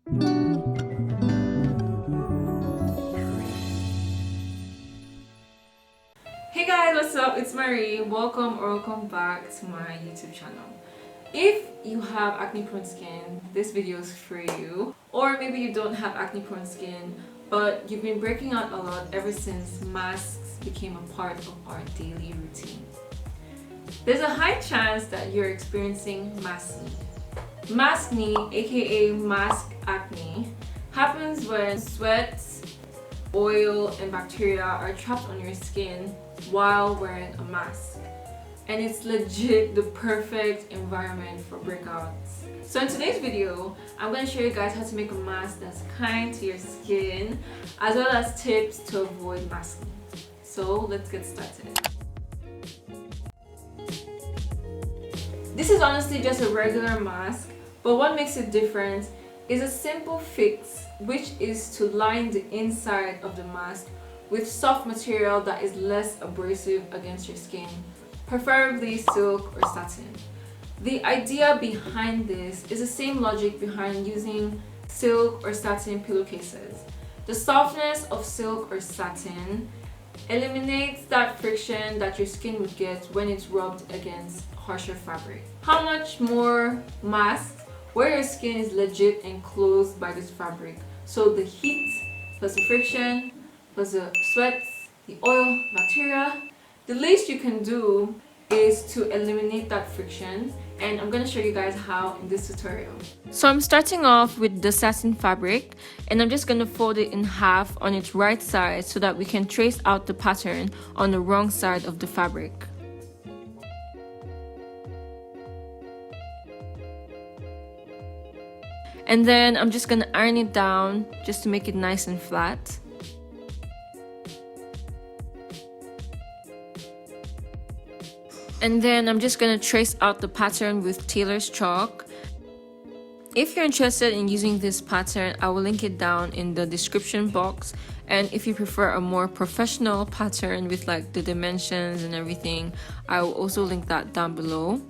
Hey guys, what's up? It's Marie. Welcome back to my YouTube channel. If you have acne prone skin, this video is for you. Or maybe you don't have acne prone skin, but you've been breaking out a lot ever since masks became a part of our daily routine. There's a high chance that you're experiencing maskne. Maskne, aka mask acne, happens when sweat, oil, and bacteria are trapped on your skin while wearing a mask. And it's legit the perfect environment for breakouts. So in today's video, I'm going to show you guys how to make a mask that's kind to your skin, as well as tips to avoid maskne. So let's get started. This is honestly just a regular mask, but what makes it different is a simple fix, which is to line the inside of the mask with soft material that is less abrasive against your skin, preferably silk or satin. The idea behind this is the same logic behind using silk or satin pillowcases. The softness of silk or satin eliminates that friction that your skin would get when it's rubbed against harsher fabric. How much more masks where your skin is legit enclosed by this fabric? So the heat plus the friction plus the sweat, the oil, bacteria, the least you can do is to eliminate that friction, and I'm going to show you guys how in this tutorial. So I'm starting off with the satin fabric, and I'm just going to fold it in half on its right side so that we can trace out the pattern on the wrong side of the fabric. And then I'm just going to iron it down just to make it nice and flat. And then I'm just going to trace out the pattern with tailor's chalk. If you're interested in using this pattern, I will link it down in the description box. And if you prefer a more professional pattern with like the dimensions and everything, I will also link that down below.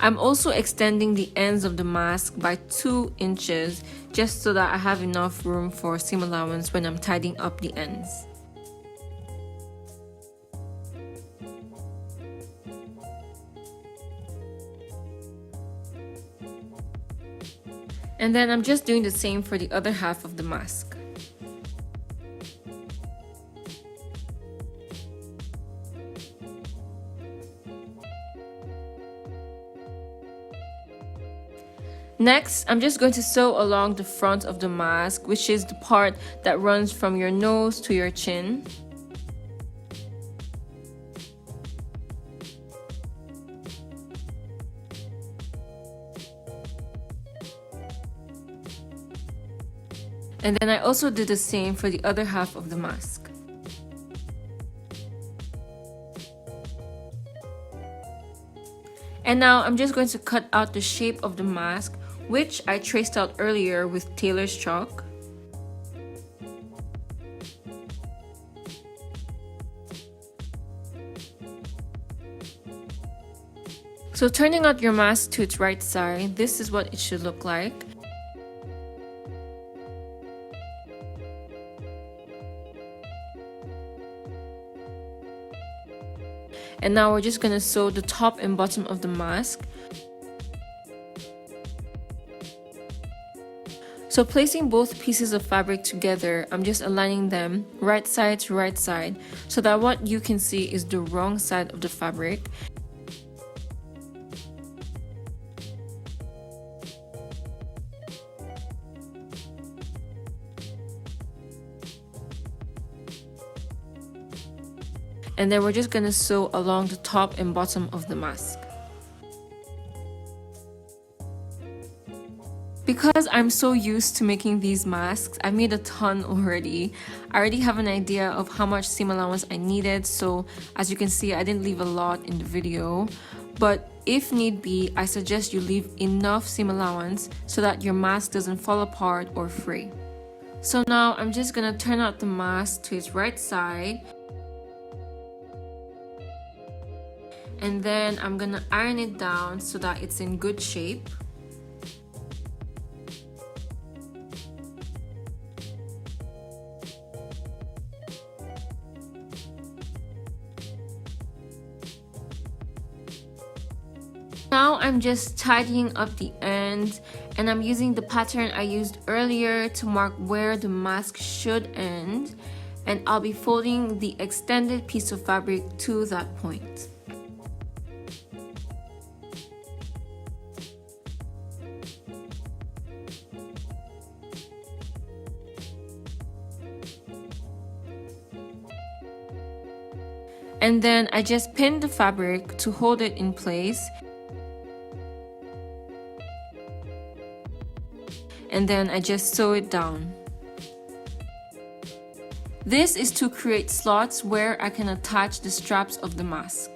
I'm also extending the ends of the mask by 2 inches just so that I have enough room for seam allowance when I'm tidying up the ends. And then I'm just doing the same for the other half of the mask. Next, I'm just going to sew along the front of the mask, which is the part that runs from your nose to your chin. And then I also did the same for the other half of the mask. And now I'm just going to cut out the shape of the mask, which I traced out earlier with tailor's chalk. So turning out your mask to its right side, this is what it should look like. And now we're just going to sew the top and bottom of the mask. So placing both pieces of fabric together, I'm just aligning them right side to right side so that what you can see is the wrong side of the fabric. And then we're just going to sew along the top and bottom of the mask. Because I'm so used to making these masks, I made a ton already. I already have an idea of how much seam allowance I needed, so as you can see, I didn't leave a lot in the video. But if need be, I suggest you leave enough seam allowance so that your mask doesn't fall apart or fray. So now I'm just gonna turn out the mask to its right side. And then I'm gonna iron it down so that it's in good shape. Now I'm just tidying up the ends, and I'm using the pattern I used earlier to mark where the mask should end, and I'll be folding the extended piece of fabric to that point. And then I just pinned the fabric to hold it in place. And then I just sew it down. This is to create slots where I can attach the straps of the mask.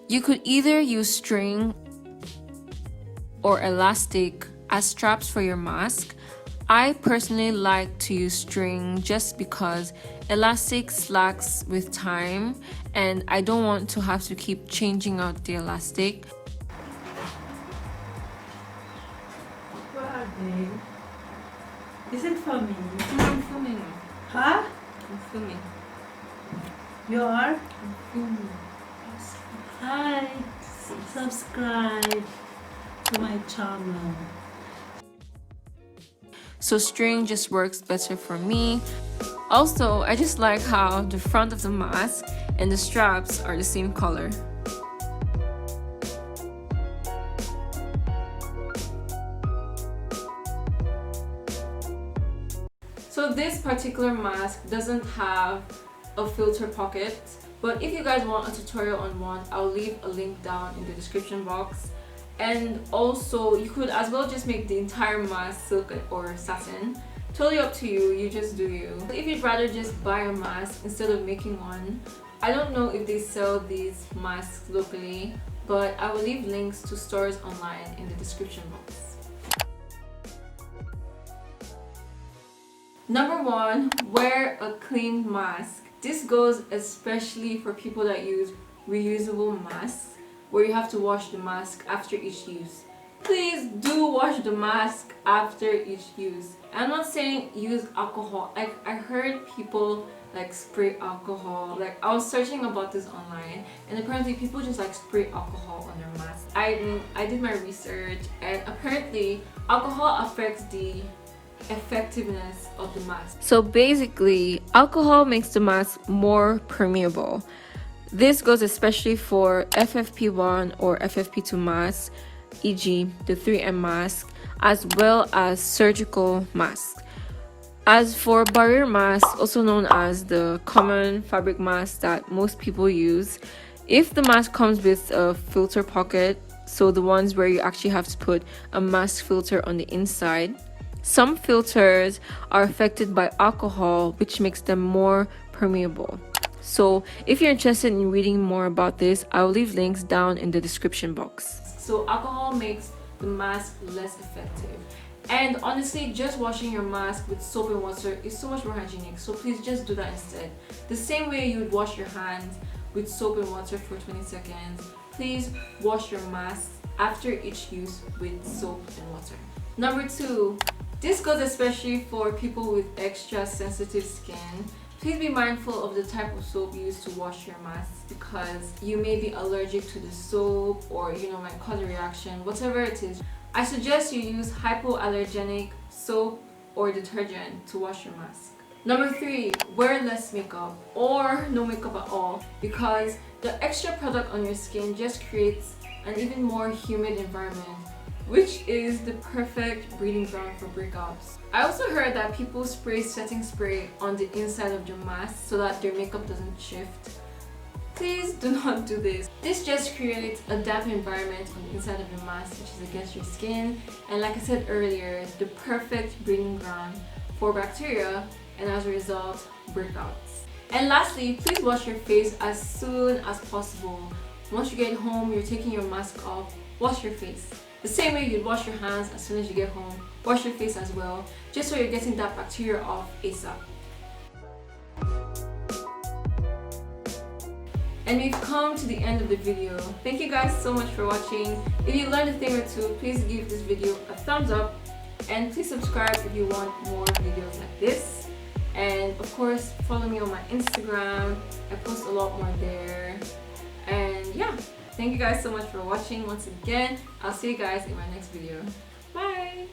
You could either use string or elastic as straps for your mask. I personally like to use string just because elastic slacks with time and I don't want to have to keep changing out the elastic. What are they? Is it for me? I'm filming. Huh? I'm filming. You are? I'm filming. Hi. Subscribe to my channel. So string just works better for me. Also, I just like how the front of the mask and the straps are the same color. So this particular mask doesn't have a filter pocket, but if you guys want a tutorial on one, I'll leave a link down in the description box. And also you could as well just make the entire mask silk or satin. Totally up to you, you just do you. If you'd rather just buy a mask instead of making one, I don't know if they sell these masks locally, but I will leave links to stores online in the description box. Number 1, wear a clean mask. This goes especially for people that use reusable masks where you have to wash the mask after each use. Please do wash the mask after each use. I'm not saying use alcohol. I heard people like spray alcohol. Like I was searching about this online and apparently people just like spray alcohol on their mask. I did my research and apparently alcohol affects the effectiveness of the mask. So basically, alcohol makes the mask more permeable. This goes especially for FFP1 or FFP2 masks, e.g. the 3M mask, as well as surgical masks. As for barrier masks, also known as the common fabric mask that most people use, if the mask comes with a filter pocket, so the ones where you actually have to put a mask filter on the inside, some filters are affected by alcohol, which makes them more permeable. So if you're interested in reading more about this, I'll leave links down in the description box. So alcohol makes the mask less effective. And honestly, just washing your mask with soap and water is so much more hygienic. So please just do that instead. The same way you would wash your hands with soap and water for 20 seconds, please wash your mask after each use with soap and water. Number 2, this goes especially for people with extra sensitive skin. Please be mindful of the type of soap you use to wash your mask because you may be allergic to the soap or might cause a reaction, whatever it is. I suggest you use hypoallergenic soap or detergent to wash your mask. Number 3, wear less makeup or no makeup at all because the extra product on your skin just creates an even more humid environment, which is the perfect breeding ground for breakouts. I also heard that people spray setting spray on the inside of their mask so that their makeup doesn't shift. Please do not do this. This just creates a damp environment on the inside of your mask, which is against your skin, and like I said earlier, the perfect breeding ground for bacteria and as a result, breakouts. And lastly, please wash your face as soon as possible. Once you get home, you're taking your mask off, wash your face. The same way you'd wash your hands as soon as you get home, wash your face as well, just so you're getting that bacteria off ASAP. And we've come to the end of the video. Thank you guys so much for watching. If you learned a thing or two, please give this video a thumbs up and please subscribe if you want more videos like this. And of course, follow me on my Instagram. I post a lot more there. And yeah, Thank you guys so much for watching once again. I'll see you guys in my next video. Bye!